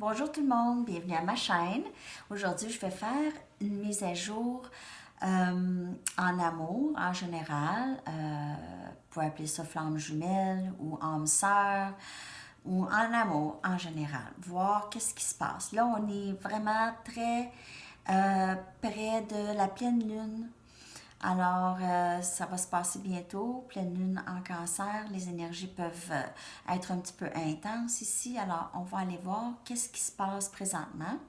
Bonjour tout le monde, bienvenue à ma chaîne. Aujourd'hui, je vais faire une mise à jour en amour en général. Vous pouvez appeler ça flamme jumelle ou âme sœur ou en amour en général. Voir qu'est-ce qui se passe. Là, on est vraiment très près de la pleine lune. Alors, ça va se passer bientôt, pleine lune en cancer. Les énergies peuvent être un petit peu intenses ici. Alors, on va aller voir qu'est-ce qui se passe présentement.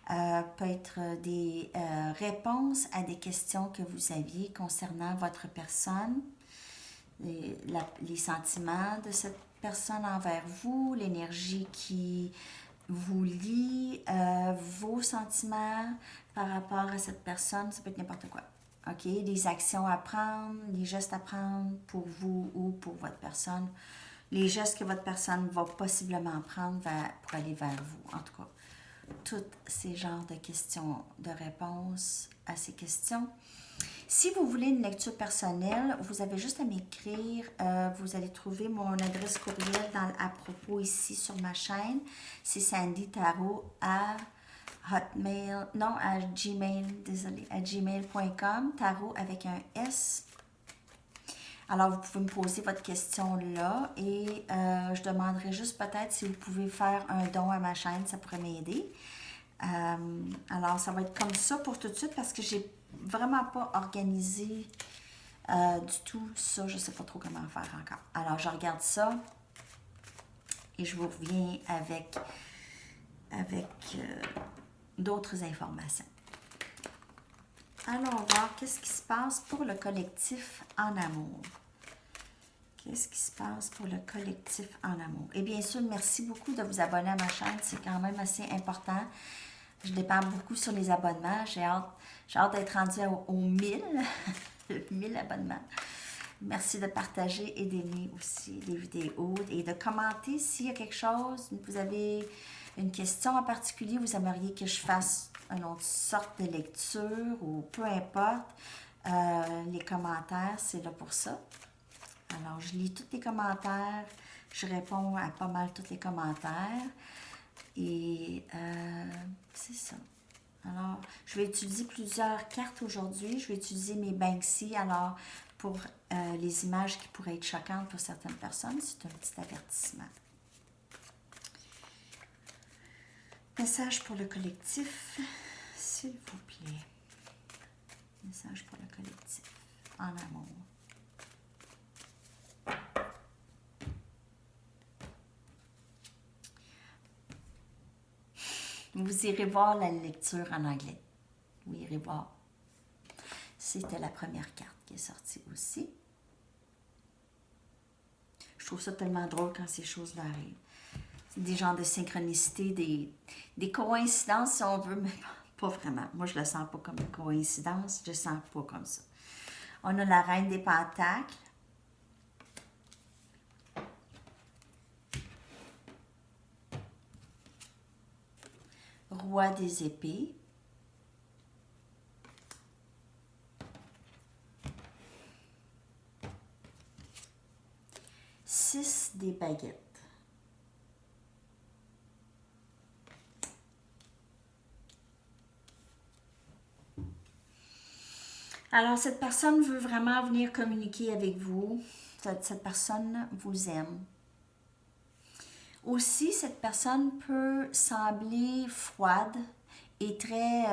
Peut être des réponses à des questions que vous aviez concernant votre personne, les sentiments de cette personne envers vous, l'énergie qui vous lie, vos sentiments par rapport à cette personne, ça peut être n'importe quoi. OK? Les actions à prendre, les gestes à prendre pour vous ou pour votre personne. Les gestes que votre personne va possiblement prendre pour aller vers vous. En tout cas, tous ces genres de questions, de réponses à ces questions. Si vous voulez une lecture personnelle, vous avez juste à m'écrire. Vous allez trouver mon adresse courriel à propos ici sur ma chaîne. C'est Sandy Tarot à Hotmail, non, à Gmail, désolé, à gmail.com, tarot avec un S. Alors, vous pouvez me poser votre question là et je demanderai juste peut-être si vous pouvez faire un don à ma chaîne, ça pourrait m'aider. Alors, ça va être comme ça pour tout de suite parce que j'ai vraiment pas organisé du tout ça. Je sais pas trop comment faire encore. Alors, je regarde ça et je vous reviens avec d'autres informations. Allons voir qu'est-ce qui se passe pour le collectif en amour. Qu'est-ce qui se passe pour le collectif en amour? Et bien sûr, merci beaucoup de vous abonner à ma chaîne. C'est quand même assez important. Je dépends beaucoup sur les abonnements. J'ai hâte d'être rendue aux 1000, 1000 abonnements. Merci de partager et d'aimer aussi les vidéos et de commenter s'il y a quelque chose. Vous avez une question en particulier, vous aimeriez que je fasse une autre sorte de lecture ou peu importe. Les commentaires, c'est là pour ça. Alors, je lis tous les commentaires. Je réponds à pas mal tous les commentaires. Et c'est ça. Alors, je vais utiliser plusieurs cartes aujourd'hui. Je vais utiliser mes Banksy. Alors, pour les images qui pourraient être choquantes pour certaines personnes, c'est un petit avertissement. Message pour le collectif, s'il vous plaît. Message pour le collectif, en amour. Vous irez voir la lecture en anglais. Vous irez voir. C'était la première carte qui est sortie aussi. Je trouve ça tellement drôle quand ces choses-là arrivent. C'est des genres de synchronicité, des coïncidences si on veut, mais pas vraiment. Moi, je le sens pas comme une coïncidence. Je le sens pas comme ça. On a la reine des pentacles. Roi des épées. Six des baguettes. Alors, cette personne veut vraiment venir communiquer avec vous. Cette personne vous aime. Aussi, cette personne peut sembler froide et très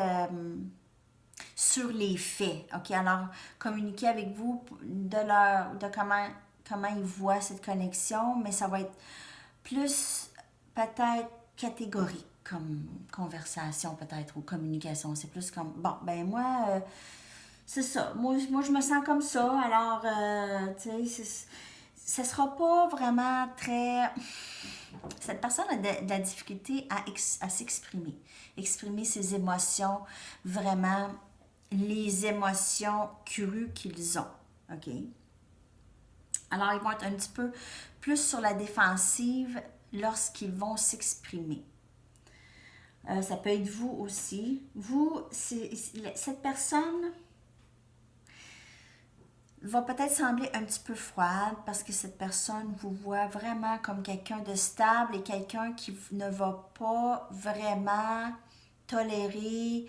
sur les faits. OK, alors communiquer avec vous de comment ils voient cette connexion, mais ça va être plus peut-être catégorique comme conversation peut-être ou communication. C'est plus comme, bon, ben moi, c'est ça. Moi, je me sens comme ça. Alors, tu sais, ça sera pas vraiment très... Cette personne a de la difficulté à s'exprimer. Exprimer ses émotions, vraiment les émotions crues qu'ils ont. OK? Alors, ils vont être un petit peu plus sur la défensive lorsqu'ils vont s'exprimer. Ça peut être vous aussi. Vous, cette personne, va peut-être sembler un petit peu froide parce que cette personne vous voit vraiment comme quelqu'un de stable et quelqu'un qui ne va pas vraiment tolérer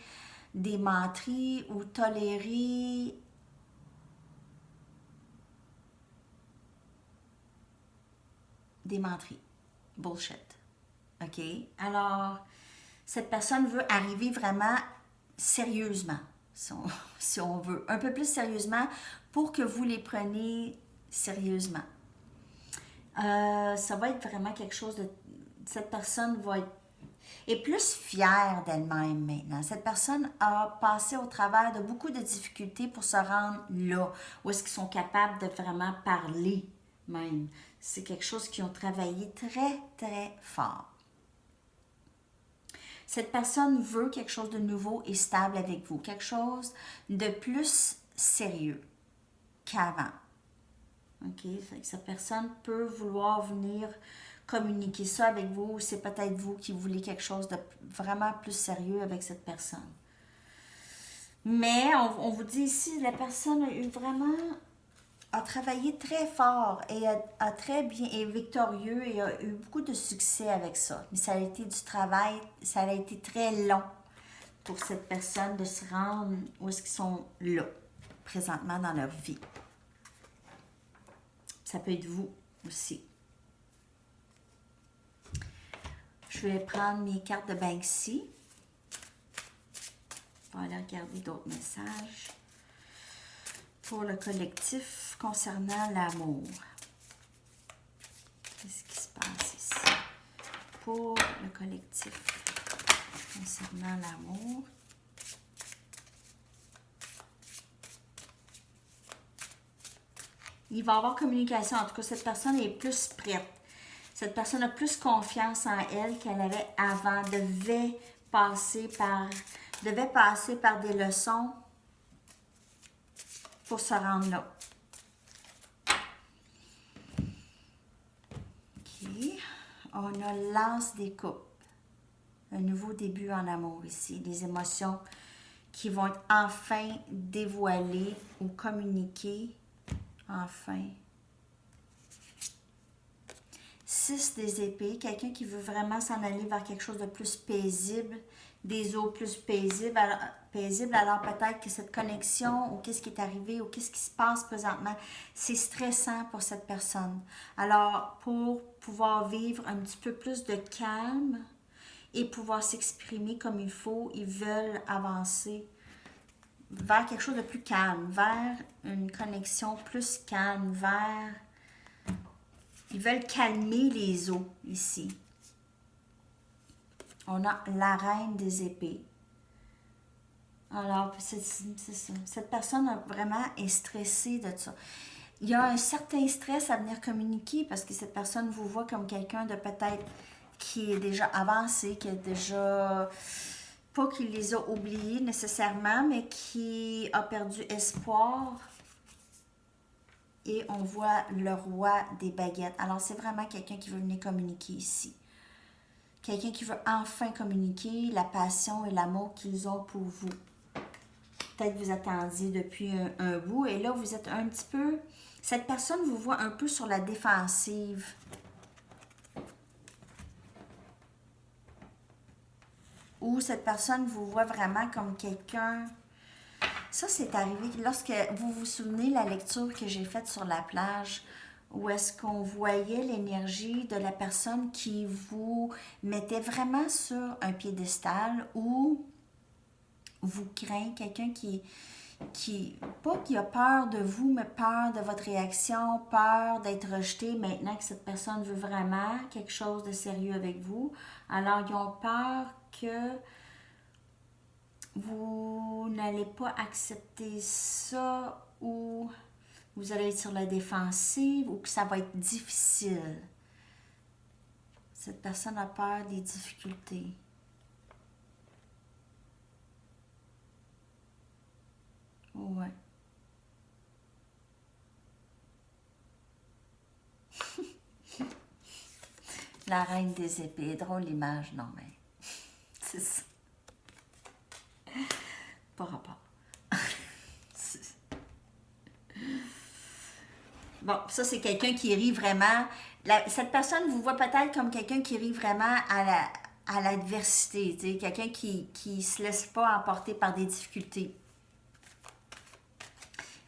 des menteries ou tolérer des menteries. Bullshit. OK? Alors, cette personne veut arriver vraiment sérieusement, si on veut, un peu plus sérieusement pour que vous les preniez sérieusement. Ça va être vraiment quelque chose de... Cette personne est plus fière d'elle-même maintenant. Cette personne a passé au travers de beaucoup de difficultés pour se rendre là, où est-ce qu'ils sont capables de vraiment parler même. C'est quelque chose qu'ils ont travaillé très, très fort. Cette personne veut quelque chose de nouveau et stable avec vous, quelque chose de plus sérieux qu'avant. OK? Fait que cette personne peut vouloir venir communiquer ça avec vous, ou c'est peut-être vous qui voulez quelque chose de vraiment plus sérieux avec cette personne. Mais on vous dit ici, la personne a travaillé très fort et a très bien et victorieux et a eu beaucoup de succès avec ça. Mais ça a été du travail, ça a été très long pour cette personne de se rendre où est-ce qu'ils sont là, présentement dans leur vie. Ça peut être vous aussi. Je vais prendre mes cartes de Banksy. Voilà, regarder d'autres messages pour le collectif concernant l'amour. Qu'est-ce qui se passe ici pour le collectif concernant l'amour? Il va y avoir communication. En tout cas, cette personne est plus prête. Cette personne a plus confiance en elle qu'elle avait avant. Devait passer par des leçons pour se rendre là. OK. On a l'as des coupes. Un nouveau début en amour ici. Des émotions qui vont être enfin dévoilées ou communiquées. Enfin. 6 des épées, quelqu'un qui veut vraiment s'en aller vers quelque chose de plus paisible, des eaux plus paisibles. Alors peut-être que cette connexion ou qu'est-ce qui est arrivé ou qu'est-ce qui se passe présentement, c'est stressant pour cette personne. Alors pour pouvoir vivre un petit peu plus de calme et pouvoir s'exprimer comme il faut, ils veulent avancer vers quelque chose de plus calme, vers une connexion plus calme, vers... Ils veulent calmer les eaux ici. On a la reine des épées. Alors, c'est ça. Cette personne vraiment est stressée de ça. Il y a un certain stress à venir communiquer parce que cette personne vous voit comme quelqu'un de peut-être qui est déjà avancé, qui est déjà... Pas qu'il les a oubliés nécessairement, mais qui a perdu espoir. Et on voit le roi des baguettes. Alors, c'est vraiment quelqu'un qui veut venir communiquer ici. Quelqu'un qui veut enfin communiquer la passion et l'amour qu'ils ont pour vous. Peut-être que vous attendiez depuis un bout et là, vous êtes un petit peu... Cette personne vous voit un peu sur la défensive. Ou cette personne vous voit vraiment comme quelqu'un... Ça, c'est arrivé lorsque vous vous souvenez la lecture que j'ai faite sur la plage, où est-ce qu'on voyait l'énergie de la personne qui vous mettait vraiment sur un piédestal ou vous craint, quelqu'un pas qui a peur de vous, mais peur de votre réaction, peur d'être rejeté maintenant que cette personne veut vraiment quelque chose de sérieux avec vous. Alors, ils ont peur que vous n'allez pas accepter ça ou vous allez être sur la défensive ou que ça va être difficile. Cette personne a peur des difficultés. Ouais. La reine des épées. Drôle l'image, non mais... C'est ça. Pas rapport. Bon, ça, c'est quelqu'un qui rit vraiment. Cette personne vous voit peut-être comme quelqu'un qui rit vraiment à l'adversité, tu sais, quelqu'un qui ne se laisse pas emporter par des difficultés.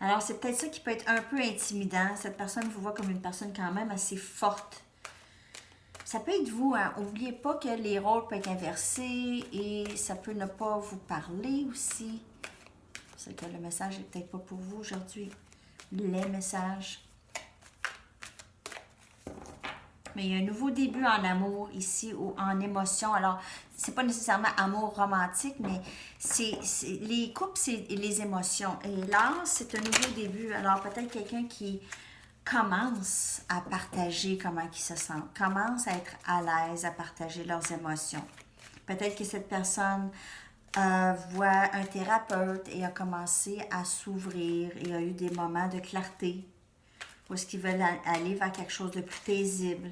Alors, c'est peut-être ça qui peut être un peu intimidant. Cette personne vous voit comme une personne quand même assez forte. Ça peut être vous, hein. N'oubliez pas que les rôles peuvent être inversés et ça peut ne pas vous parler aussi. C'est que le message n'est peut-être pas pour vous aujourd'hui. Les messages. Mais il y a un nouveau début en amour ici ou en émotion. Alors, c'est pas nécessairement amour romantique, mais les couples, c'est les émotions. Et là, c'est un nouveau début. Alors, peut-être quelqu'un qui commence à partager comment ils se sentent, commence à être à l'aise à partager leurs émotions. Peut-être que cette personne voit un thérapeute et a commencé à s'ouvrir et a eu des moments de clarté. Ou est-ce qu'ils veulent aller vers quelque chose de plus paisible?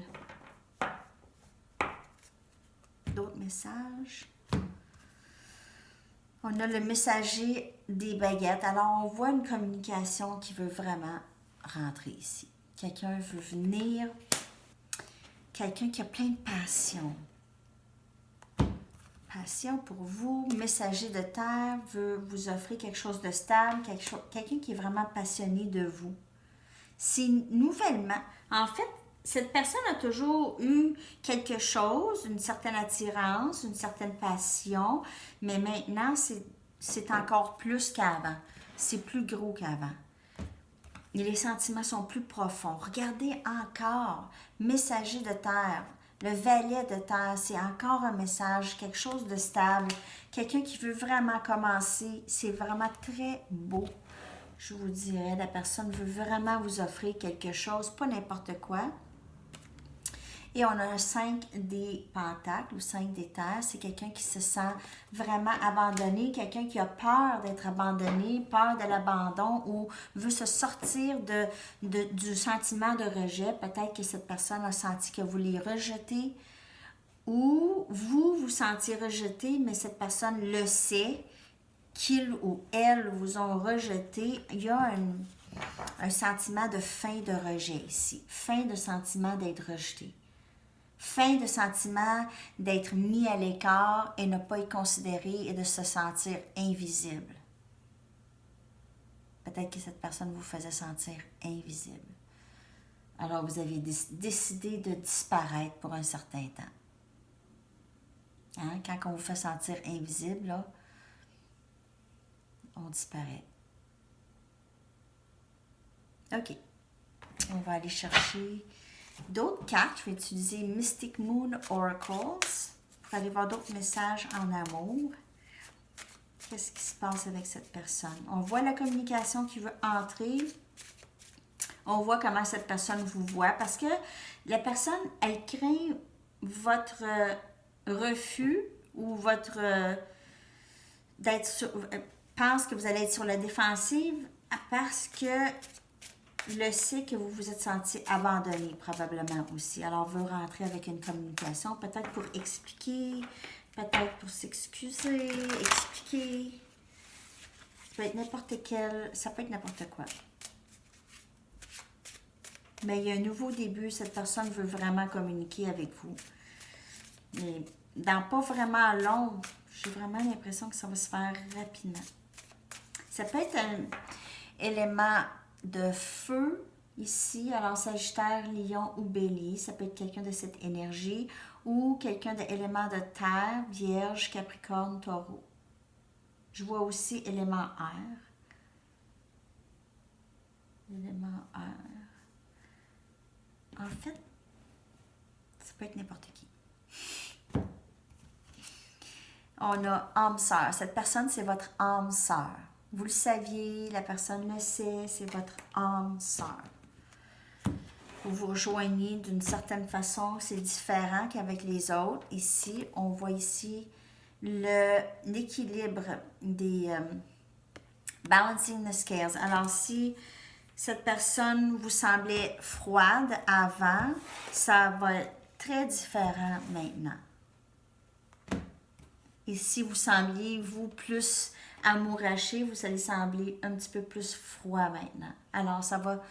D'autres messages? On a le messager des baguettes. Alors, on voit une communication qui veut vraiment rentrer ici. Quelqu'un veut venir. Quelqu'un qui a plein de passion. Passion pour vous. Messager de terre veut vous offrir quelque chose de stable. Quelqu'un qui est vraiment passionné de vous. C'est nouvellement, en fait, cette personne a toujours eu quelque chose, une certaine attirance, une certaine passion, mais maintenant, c'est encore plus qu'avant. C'est plus gros qu'avant. Et les sentiments sont plus profonds. Regardez encore, messager de terre, le valet de terre, c'est encore un message, quelque chose de stable, quelqu'un qui veut vraiment commencer, c'est vraiment très beau. Je vous dirais, la personne veut vraiment vous offrir quelque chose, pas n'importe quoi. Et on a un 5 des pentacles ou 5 des terres. C'est quelqu'un qui se sent vraiment abandonné, quelqu'un qui a peur d'être abandonné, peur de l'abandon ou veut se sortir du sentiment de rejet. Peut-être que cette personne a senti que vous les rejetez ou vous vous sentiez rejeté, mais cette personne le sait. Qu'il ou elle vous ont rejeté, il y a un sentiment de fin de rejet ici. Fin de sentiment d'être rejeté. Fin de sentiment d'être mis à l'écart et ne pas être considéré et de se sentir invisible. Peut-être que cette personne vous faisait sentir invisible. Alors vous avez décidé de disparaître pour un certain temps. Hein? Quand on vous fait sentir invisible, là, on disparaît. OK. On va aller chercher d'autres cartes. Je vais utiliser Mystic Moon Oracles pour aller voir d'autres messages en amour. Qu'est-ce qui se passe avec cette personne? On voit la communication qui veut entrer. On voit comment cette personne vous voit parce que la personne, elle craint votre refus ou votre pense que vous allez être sur la défensive parce que le sait que vous vous êtes senti abandonné probablement aussi. Alors, veut rentrer avec une communication, peut-être pour expliquer, peut-être pour s'excuser, expliquer. Ça peut être ça peut être n'importe quoi. Mais il y a un nouveau début, cette personne veut vraiment communiquer avec vous. Mais dans pas vraiment long, j'ai vraiment l'impression que ça va se faire rapidement. Ça peut être un élément de feu ici, alors Sagittaire, Lion ou Bélier, ça peut être quelqu'un de cette énergie ou quelqu'un d'élément de terre, Vierge, Capricorne, Taureau. Je vois aussi élément air. Élément air. En fait, ça peut être n'importe qui. On a âme sœur. Cette personne, c'est votre âme sœur. Vous le saviez, la personne le sait, c'est votre âme sœur. Vous vous rejoignez d'une certaine façon, c'est différent qu'avec les autres. Ici, on voit ici l'équilibre des balancing the scales. Alors, si cette personne vous semblait froide avant, ça va être très différent maintenant. Et si vous sembliez, vous, plus amouraché, vous allez sembler un petit peu plus froid maintenant. Alors, ça va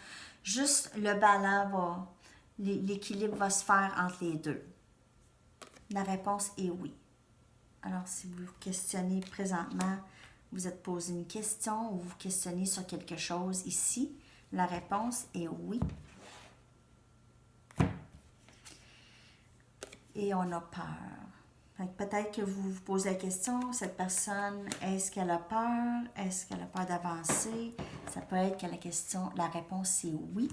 Juste le ballon va, l'équilibre va se faire entre les deux. La réponse est oui. Alors, si vous vous questionnez présentement, vous êtes posé une question ou vous questionnez sur quelque chose ici, la réponse est oui. Et on a peur. Peut-être que vous vous posez la question, cette personne, est-ce qu'elle a peur? Est-ce qu'elle a peur d'avancer? Ça peut être que la réponse est oui.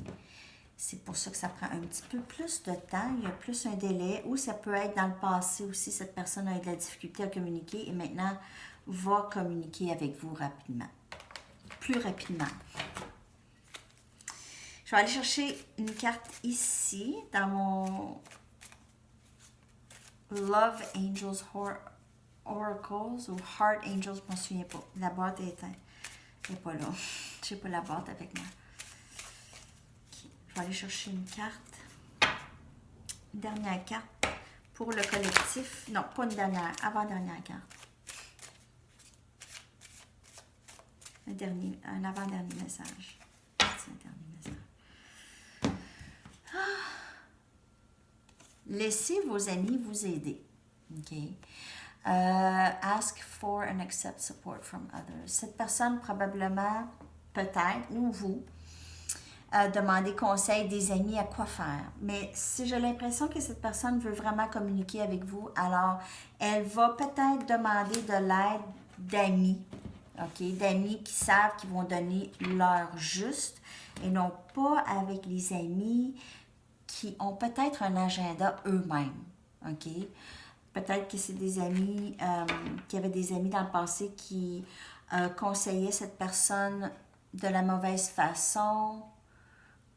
C'est pour ça que ça prend un petit peu plus de temps, il y a plus un délai, ou ça peut être dans le passé aussi, cette personne a eu de la difficulté à communiquer et maintenant va communiquer avec vous rapidement, plus rapidement. Je vais aller chercher une carte ici, dans mon Love Angels Oracles ou Heart Angels, je ne m'en souviens pas. La boîte est éteinte. Elle n'est pas là. Je n'ai pas la boîte avec moi. Okay. Je vais aller chercher une carte. Une dernière carte pour le collectif. Non, pas une dernière, avant-dernière carte. Un avant-dernier message. C'est un dernier message. Laissez vos amis vous aider. OK? Ask for and accept support from others. Cette personne, probablement, peut-être, ou vous, demander conseil des amis à quoi faire. Mais si j'ai l'impression que cette personne veut vraiment communiquer avec vous, alors elle va peut-être demander de l'aide d'amis. OK? D'amis qui savent qu'ils vont donner l'heure juste et non pas avec les amis qui ont peut-être un agenda eux-mêmes. OK? Peut-être que c'est des amis qui avaient des amis dans le passé qui conseillaient cette personne de la mauvaise façon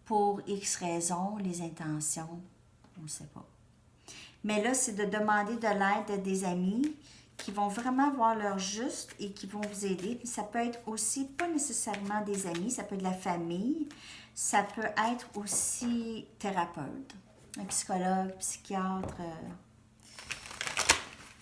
pour X raisons, les intentions, on ne sait pas. Mais là, c'est de demander de l'aide des amis qui vont vraiment voir leur juste et qui vont vous aider. Puis ça peut être aussi, pas nécessairement des amis, ça peut être de la famille, ça peut être aussi thérapeute, un psychologue, psychiatre,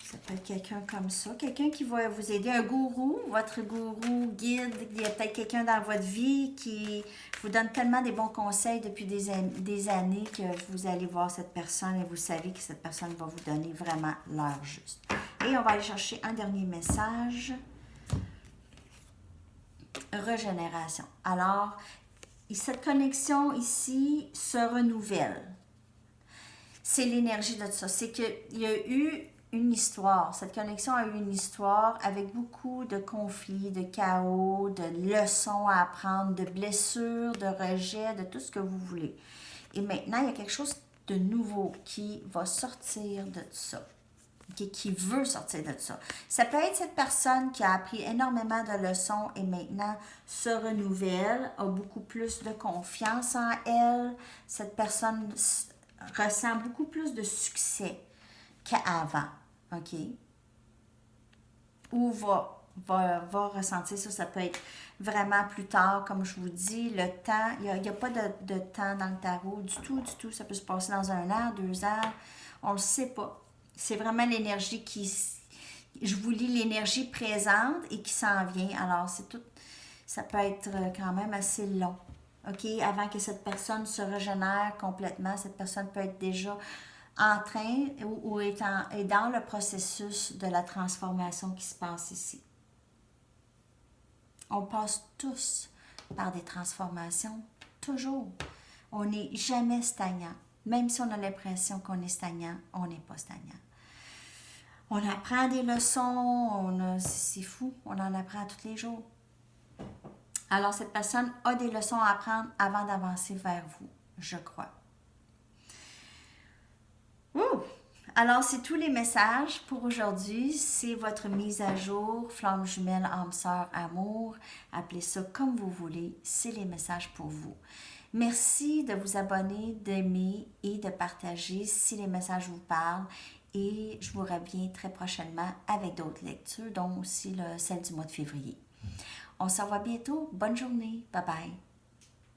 ça peut être quelqu'un comme ça, quelqu'un qui va vous aider, un gourou, votre gourou, guide, il y a peut-être quelqu'un dans votre vie qui vous donne tellement des bons conseils depuis des années que vous allez voir cette personne et vous savez que cette personne va vous donner vraiment l'heure juste. Et on va aller chercher un dernier message. Régénération. Alors, cette connexion ici se renouvelle. C'est l'énergie de ça. C'est qu'il y a eu une histoire. Cette connexion a eu une histoire avec beaucoup de conflits, de chaos, de leçons à apprendre, de blessures, de rejets, de tout ce que vous voulez. Et maintenant, il y a quelque chose de nouveau qui va sortir de ça. Qui veut sortir de ça. Ça peut être cette personne qui a appris énormément de leçons et maintenant se renouvelle, a beaucoup plus de confiance en elle. Cette personne ressent beaucoup plus de succès qu'avant. OK? Ou va ressentir ça. Ça peut être vraiment plus tard, comme je vous dis. Le temps, il n'y a pas de temps dans le tarot du tout, du tout. Ça peut se passer dans 1 an, 2 ans. On ne le sait pas. C'est vraiment l'énergie je vous lis l'énergie présente et qui s'en vient. Alors, c'est tout, ça peut être quand même assez long. OK? Avant que cette personne se régénère complètement, cette personne peut être déjà en train ou est dans le processus de la transformation qui se passe ici. On passe tous par des transformations, toujours. On n'est jamais stagnant. Même si on a l'impression qu'on est stagnant, on n'est pas stagnant. On apprend des leçons, c'est fou, on en apprend tous les jours. Alors, cette personne a des leçons à apprendre avant d'avancer vers vous, je crois. Ouh! Alors, c'est tous les messages pour aujourd'hui. C'est votre mise à jour, flamme jumelle, âme sœur, amour. Appelez ça comme vous voulez. C'est les messages pour vous. Merci de vous abonner, d'aimer et de partager si les messages vous parlent. Et je vous reviens très prochainement avec d'autres lectures, dont aussi celle du mois de février. On se revoit bientôt. Bonne journée. Bye bye.